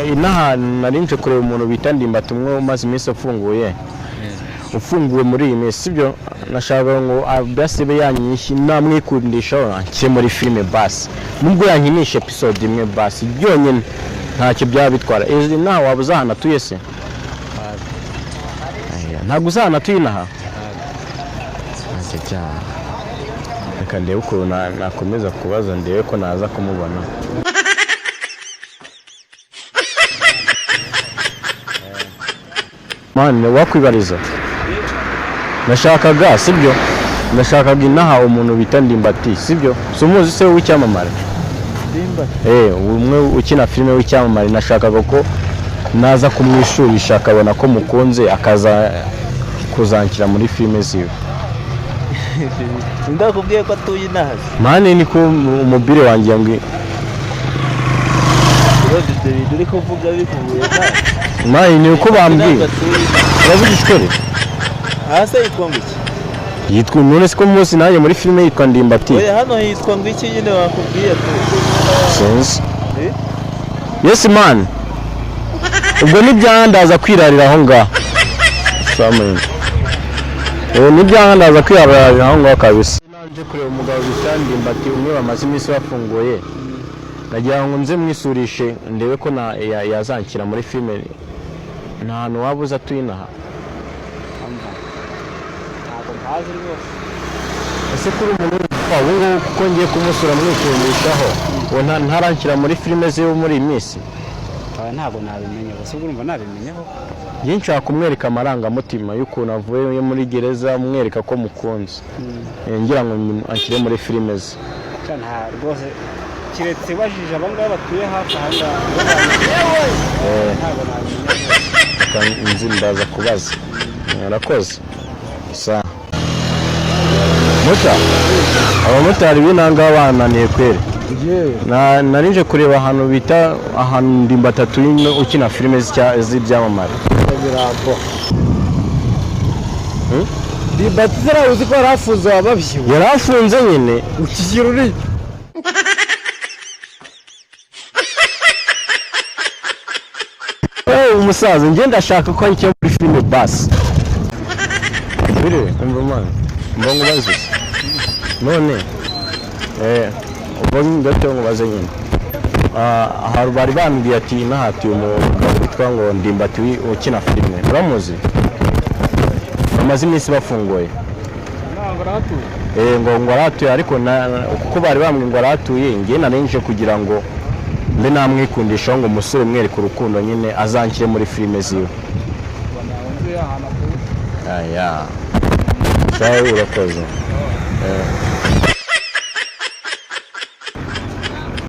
inaha narinje kureba umuntu bita Ndimbati umwe umaze iminsi ufunguwe muri iyi minsi sibyo nashaka ngo abasibe yanyishi namwikundisha cye muri filime basi nubwo yankinisha episode imwe basi byonyine ntacyo byabitwara ezi naha wabuzahana tuyese ntago uzahana tuyinaha ntacyo reka ndebe uko nakomeza kubaza ndebe ko naza kumubona mane wakwibariza nashakaga sibyo nashakaga inaha umuntu bita Ndimbati sibyo sumuzi se w'icyamamare Ndimbati umwe ukina filime w'icyamamare nashakaga ko naza kumwishurisha akabona ko mukunze akaza kuzankira muri filime ziwe ndakubwiye ko atuye inaha mane niko umubire wanjye yambwiye uri kuvuga bikuvuye mane ni uko bambwiye urabigishkore hasa yitwa ngiki yitwa none siko munsi naje muri filime yitwa Ndimbati oya hano yitwa ngiki nyine wakubwiye sense yes man ubwo nibyandaza kwirarira aho ngaho samen nibyandaza kwirarira aho ngaho kabisa nanje kureba umugabo bita Ndimbati umwe bamaze iminsi bafunguye nagira ngo nze mwisurishe ndebe ko yazankira muri filime nta hantu wabuza tuyinaha ese kuri umuntu wabo kuko ngiye kumusura mwikundishaho ntarankira muri filime ziwe muri iyi minsi ntabwo nabimenye gusa urumva nabimenyeho nshaka kumwereka amarangamutima y'ukuntu avuye muri gereza umwereka ko mukunze ngira ngo ankire muri filime ze nta rwose kiretse bajije abangaba batuye hafi aha ntabwo nabimenye nzi ndaza kubaza arakoze sa muta abamotari b'inanga bananiye kwere narinje kureba ahantu bita ahantu Ndimbati ukina filime z'ibyamamare Ndimbati uzi ko yarafunze wababyiwe yarafunze nyine ukishyira uri umusaza njye ndashaka ko njye muri filime basi bire umva man mbongo bazi none ubwo ngato ngo baze nyine aha bari bambwiye ati nahati umugabo witwa ngo Ndimbati ukina filime uramuzi amaze iminsi bafunguye ngo aratuye ariko kuko bari bambwiye ngo aratuye ngiye narinje kugira ngo mbe namwikundishaho ngo umusore mwereke urukundo nyine azankire muri filime ziwe aya sawa urakoze